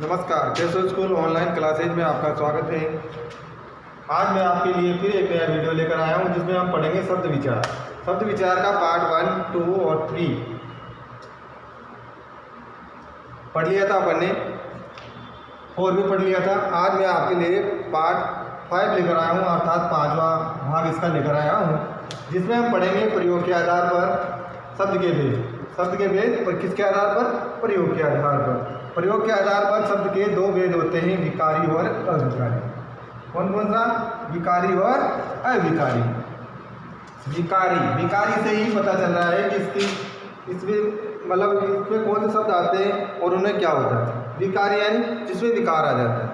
नमस्कार, Keshav school online classes में आपका स्वागत है। आज मैं आपके लिए फिर एक नया वीडियो लेकर आया हूं जिसमें हम पढ़ेंगे शब्द विचार। शब्द विचार का पार्ट 1, 2 और 3 पढ़ लिया था अपन ने, 4 भी पढ़ लिया था। आज मैं आपके लिए पार्ट 5 लेकर आया हूं, अर्थात 5वां भाग इसका लेकर आया हूं, जिसमें हम पढ़ेंगे प्रयोग के आधार पर शब्द के भेद। शब्द के भेद पर किसके आधार पर? प्रयोग के आधार पर। प्रयोग के आधार पर शब्द के दो भेद होते हैं, विकारी और अविकारी। कौन कौन सा? विकारी और अविकारी। विकारी से ही पता चल रहा है कि इसमें मतलब इसमें कौन से शब्द आते हैं और उनमें क्या होता है। विकारी यानी जिसमें विकार आ जाता है,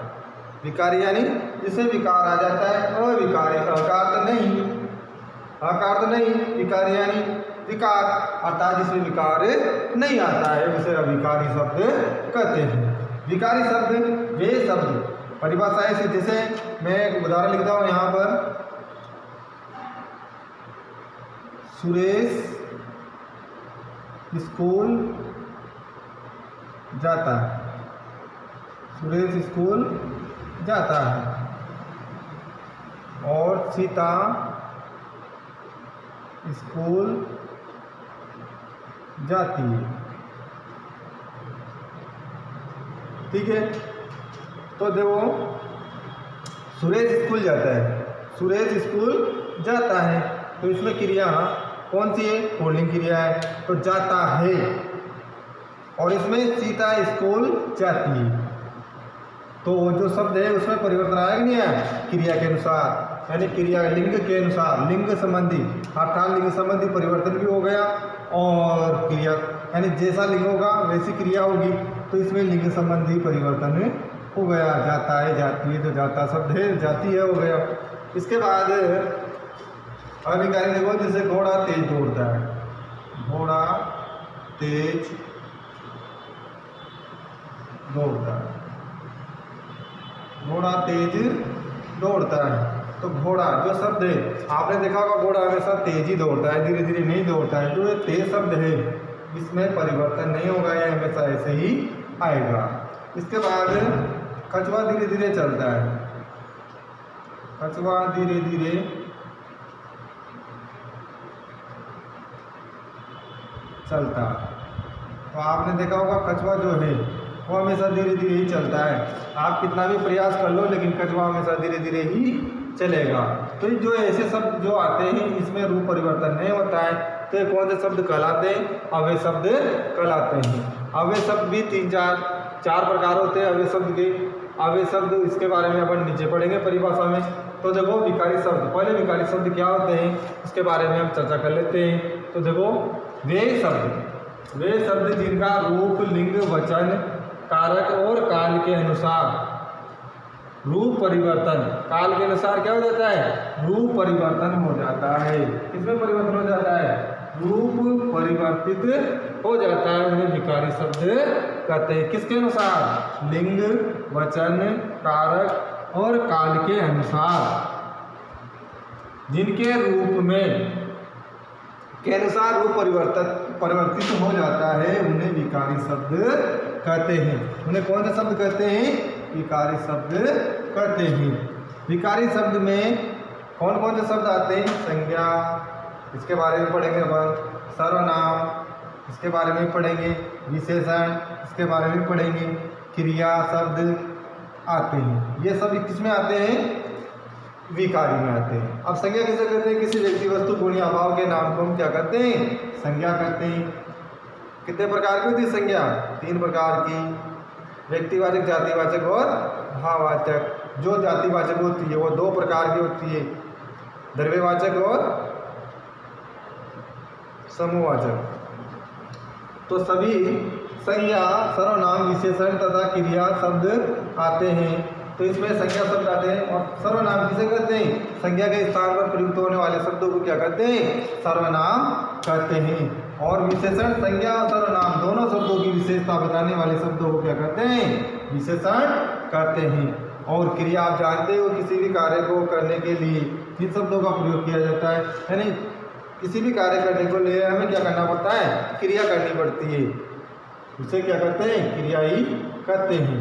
विकारी यानी जिसमें विकार आ जाता है। अविकारी अकार तो नहीं, आकार तो नहीं, विकारी यानी विकार अर्थात जिसमें विकार नहीं आता है उसे अविकारी शब्द कहते हैं। विकारी शब्द वे शब्द परिभाषा है, जैसे मैं एक उदाहरण लिखता हूँ यहाँ पर, सुरेश स्कूल जाता है। सुरेश स्कूल जाता है और सीता स्कूल जाती है। ठीक है, तो देखो सुरेश स्कूल जाता है, सुरेश स्कूल जाता है, तो इसमें क्रिया कौन सी है? पुल्लिंग क्रिया है, तो जाता है। और इसमें सीता स्कूल जाती है, तो जो शब्द है उसमें परिवर्तन आया कि नहीं आया? क्रिया के अनुसार, यानी क्रिया लिंग के अनुसार, लिंग संबंधी अर्थात लिंग संबंधी परिवर्तन भी हो गया और क्रिया यानी जैसा लिंग होगा वैसी क्रिया होगी, तो इसमें लिंग संबंधी परिवर्तन हो गया। जाता है, जाती है, तो जाता शब्द है, जाती है हो गया। इसके बाद अविकारी देखो, जैसे घोड़ा तेज दौड़ता है, घोड़ा तेज दौड़ता है, घोड़ा तेज दौड़ता है। तो घोड़ा जो शब्द है, आपने देखा होगा घोड़ा हमेशा तेज ही दौड़ता है, धीरे धीरे नहीं दौड़ता है। जो ये तेज शब्द है इसमें परिवर्तन नहीं होगा, ये हमेशा ऐसे ही आएगा। इसके बाद कछुआ धीरे धीरे चलता है, कछुआ धीरे धीरे चलता है। तो आपने देखा होगा कछुआ जो है वो हमेशा धीरे धीरे ही चलता है। आप कितना भी प्रयास कर लो लेकिन कछुआ हमेशा धीरे धीरे ही चलेगा। तो जो ऐसे शब्द जो आते हैं इसमें रूप परिवर्तन नहीं होता है, तो कौन से शब्द कहलाते हैं? अव्यय शब्द कहलाते हैं। अव्यय शब्द भी चार प्रकार होते हैं अव्यय शब्द के। अव्यय शब्द इसके बारे में अपन नीचे पढ़ेंगे परिभाषा में। तो देखो विकारी शब्द, पहले विकारी शब्द क्या होते हैं इसके बारे में हम चर्चा कर लेते हैं। तो देखो वे शब्द जिनका रूप, लिंग, वचन, कारक और काल के अनुसार रूप परिवर्तन, काल के अनुसार क्या हो जाता है? रूप परिवर्तन हो जाता है। किसमें परिवर्तन हो जाता है? रूप परिवर्तित हो जाता है, उन्हें विकारी शब्द कहते हैं। किसके अनुसार? लिंग, वचन, कारक और काल के अनुसार, जिनके रूप में के अनुसार रूप परिवर्तित हो जाता है उन्हें विकारी शब्द कहते हैं। उन्हें कौन से शब्द कहते हैं? विकारी शब्द कहते हैं। विकारी शब्द में कौन कौन से शब्द आते हैं? संज्ञा, इसके बारे में पढ़ेंगे अपन। सर्वनाम, इसके बारे में पढ़ेंगे। विशेषण, इसके बारे में पढ़ेंगे। क्रिया शब्द आते हैं, ये सब किसमें आते हैं? विकारी में आते हैं। अब संज्ञा किसे कहते हैं? किसी व्यक्ति, वस्तु, गुण या भाव के नाम को हम क्या कहते हैं? संज्ञा कहते हैं। कितने प्रकार की होती है संज्ञा? 3 प्रकार की, व्यक्तिवाचक, जातिवाचक और भाववाचक। जो जातिवाचक होती है वो 2 प्रकार की होती है, द्रव्यवाचक और समूहवाचक। तो सभी संज्ञा, सर्वनाम, विशेषण तथा क्रिया शब्द आते हैं। तो इसमें संज्ञा शब्द आते हैं। और सर्वनाम किसे कहते हैं? संज्ञा के स्थान पर प्रयुक्त होने वाले शब्दों को क्या कहते हैं? सर्वनाम कहते हैं। और विशेषण, संज्ञा और सर्वनाम दोनों शब्दों की विशेषता बताने वाले शब्दों को क्या कहते हैं? विशेषण कहते हैं। और क्रिया आप जानते हो, किसी भी कार्य को करने के लिए किन शब्दों का प्रयोग किया जाता है, यानी किसी भी कार्य करने को लिए हमें क्या करना पड़ता है? क्रिया करनी पड़ती है। उसे क्या कहते हैं? क्रिया ही कहते हैं।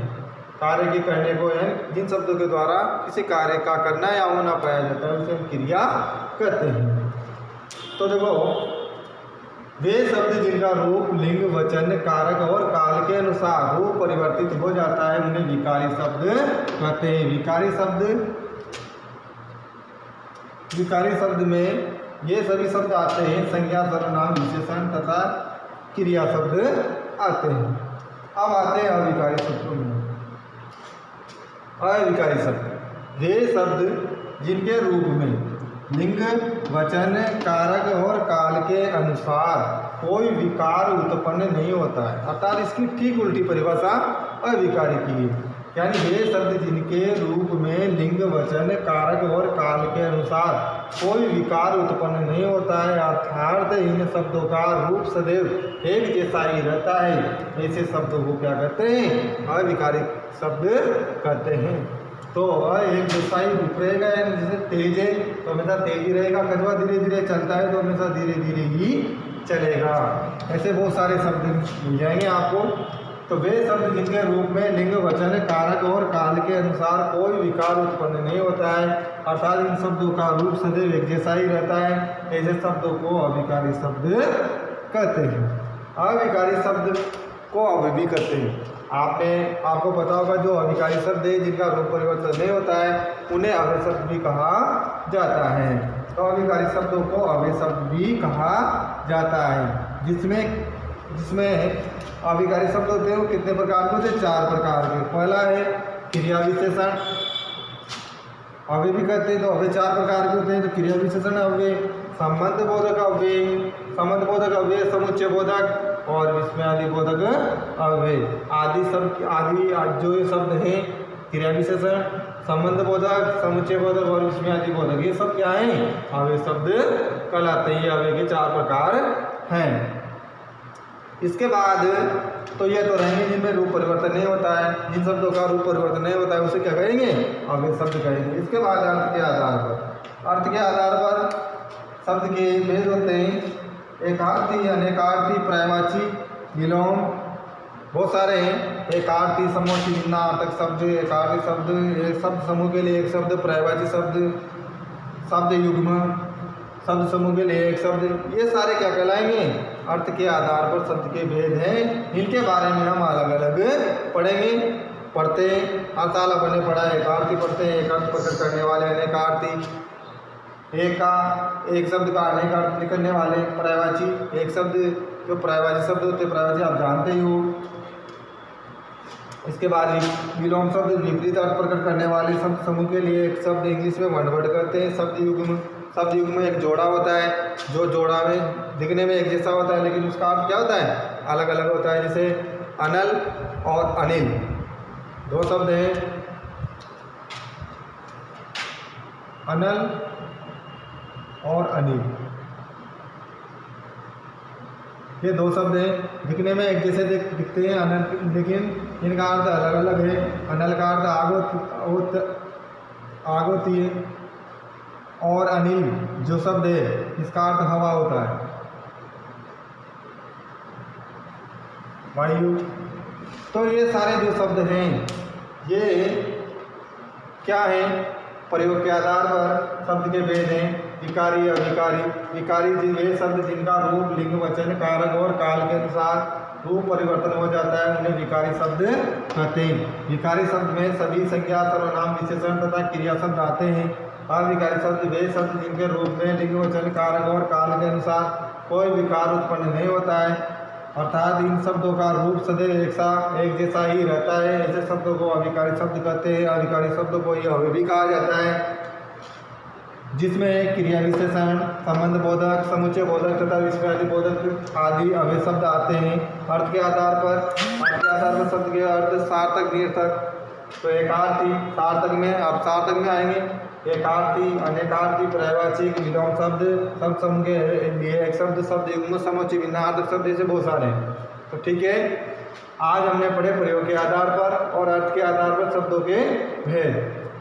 कार्य के करने को है जिन शब्दों के द्वारा किसी कार्य का करना या होना पाया जाता है उसे हम क्रिया कहते हैं। तो देखो, वे शब्द जिनका रूप लिंग वचन कारक और काल के अनुसार रूप परिवर्तित हो जाता है उन्हें विकारी शब्द कहते हैं। विकारी शब्द में ये सभी शब्द आते हैं, संज्ञा सर्वनाम विशेषण तथा क्रिया शब्द आते हैं। अब आते हैं अविकारी शब्दों में। अविकारी शब्द वे शब्द जिनके रूप में लिंग वचन कारक और काल के अनुसार कोई विकार उत्पन्न नहीं होता है, अर्थात इसकी ठीक उल्टी परिभाषा अविकारी की है। यानी वे शब्द जिनके रूप में लिंग वचन कारक और काल के अनुसार कोई विकार उत्पन्न नहीं होता है, अर्थात इन शब्दों का रूप सदैव एक जैसा ही रहता है, ऐसे शब्दों को क्या कहते हैं? अविकारी शब्द कहते हैं। तो एक जैसा ही रूप रहेगा, जैसे तेज है तो हमेशा तेज ही रहेगा, कछुआ धीरे धीरे चलता है तो हमेशा धीरे धीरे ही चलेगा। ऐसे बहुत सारे शब्द मिल जाएंगे आपको। तो वे शब्द जिनके रूप में लिंग वचन कारक और काल के अनुसार कोई विकार उत्पन्न नहीं होता है, अर्थात इन शब्दों का रूप सदैव एक जैसा ही रहता है, ऐसे शब्दों को अविकारी शब्द कहते हैं। अविकारी शब्द को अव्ययी कहते हैं। आपको पता होगा जो अविकारी शब्द है जिनका रूप परिवर्तन नहीं होता है उन्हें अव्यय शब्द भी कहा जाता है। तो अविकारी शब्दों को अव्यय शब्द भी कहा जाता है, जिसमें अविकारी शब्द होते हैं वो कितने प्रकार के होते हैं? 4 प्रकार के। पहला है क्रिया विशेषण, अव्यय भी कहते हैं। तो अव्यय 4 प्रकार के होते हैं। तो क्रिया विशेषण अव्यय, संबंध बोधक अव्यय, समुच्चय बोधक और विस्मयादि बोधक अव्यय। आदि जो ये शब्द हैं क्रिया विशेषण, संबंध बोधक, समुच्चय बोधक और विस्मयादि बोधक, ये सब क्या है? अव्यय शब्द कहलाते हैं। ये अव्यय के 4 प्रकार हैं। इसके बाद तो ये तो रहेंगे जिनमें रूप परिवर्तन नहीं होता है, जिन शब्दों का रूप परिवर्तन नहीं होता है उसे क्या कहेंगे? अव्यय शब्द कहेंगे। इसके बाद अर्थ के आधार पर शब्द के भेद होते हैं। एकार्थी, अनेकार्थी, पर्यायवाची, विलोम, बहुत सारे हैं। एकार्थी, समोची, भिन्नार्थक शब्द, एकार्थी शब्द एक शब्द समूह के लिए एक शब्द, पर्यायवाची शब्द, शब्द युग्म, शब्द समूह के लिए एक शब्द, ये सारे क्या कहलाएंगे? अर्थ के आधार पर शब्द के भेद हैं। इनके बारे में हम अलग अलग पढ़ते हैं। हर साल अपने पढ़ा है। एकार्थी पढ़ते हैं, एक अर्थ प्रकट करने वाले, अनेकार्थी एक शब्द का अनेक अर्थ निकलने वाले, पर्यायवाची एक शब्द, जो पर्यायवाची शब्द होते हैं पर्यायवाची आप जानते ही हो। इसके बाद विलोम शब्द, विपरीत अर्थ प्रकट करने वाले शब्द समूह के लिए एक शब्द, इंग्लिश में वर्ड कहते हैं। शब्द युग्म में एक जोड़ा होता है, जो जोड़ा में दिखने में एक जैसा होता है लेकिन उसका अर्थ क्या होता है? अलग अलग होता है। जैसे अनल और अनिल 2 शब्द हैं। अनल और अनिल ये 2 शब्द हैं, दिखने में एक जैसे दिखते हैं अनल, लेकिन इनका अर्थ अलग अलग है। अनल का अर्थ आग होती है और अनिल जो शब्द है इसका अर्थ हवा होता है, वायु। तो ये सारे जो शब्द हैं ये क्या है? प्रयोग के आधार पर शब्द के भेद हैं। विकारी, अविकारी। विकारी वे शब्द जिनका रूप लिंग वचन कारक और काल के अनुसार रूप परिवर्तन हो जाता है उन्हें विकारी शब्द कहते हैं। विकारी शब्द में सभी संज्ञा सर्वनाम विशेषण तथा क्रिया शब्द आते हैं। अविकारी शब्द वे शब्द जिनके रूप में लिंग वचन कारक और काल के अनुसार कोई विकार उत्पन्न नहीं होता है, अर्थात इन शब्दों का रूप सदैव एक जैसा ही रहता है, ऐसे शब्दों को अविकारी शब्द कहते हैं। अविकारी शब्दों को यह अव्यय भी कहा जाता है, जिसमें क्रिया विशेषण, संबंध बोधक, समुच्चय बोधक तथा विस्मयादि बोधक आदि अव्यय शब्द आते हैं। अर्थ के आधार पर शब्द के अर्थ सार्थक, निर्थक। तो एकार्थी, सार्थक में आएंगे एकार्थी, अनेकार्थी, पर्यायवाची, विलोम शब्द, शब्द समूह के लिए एक शब्द, शब्द युग्म, समुच्चय, भिन्नार्थक शब्द, ऐसे बहुत सारे हैं। तो ठीक है, आज हमने पढ़े प्रयोग के आधार पर और अर्थ के आधार पर शब्दों के भेद।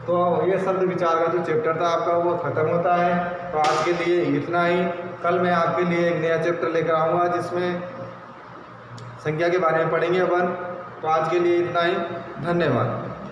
तो ये शब्द विचार का जो चैप्टर था आपका वो खत्म होता है। तो आज के लिए इतना ही। कल मैं आपके लिए एक नया चैप्टर लेकर आऊँगा जिसमें संख्या के बारे में पढ़ेंगे अपन। तो आज के लिए इतना ही, धन्यवाद।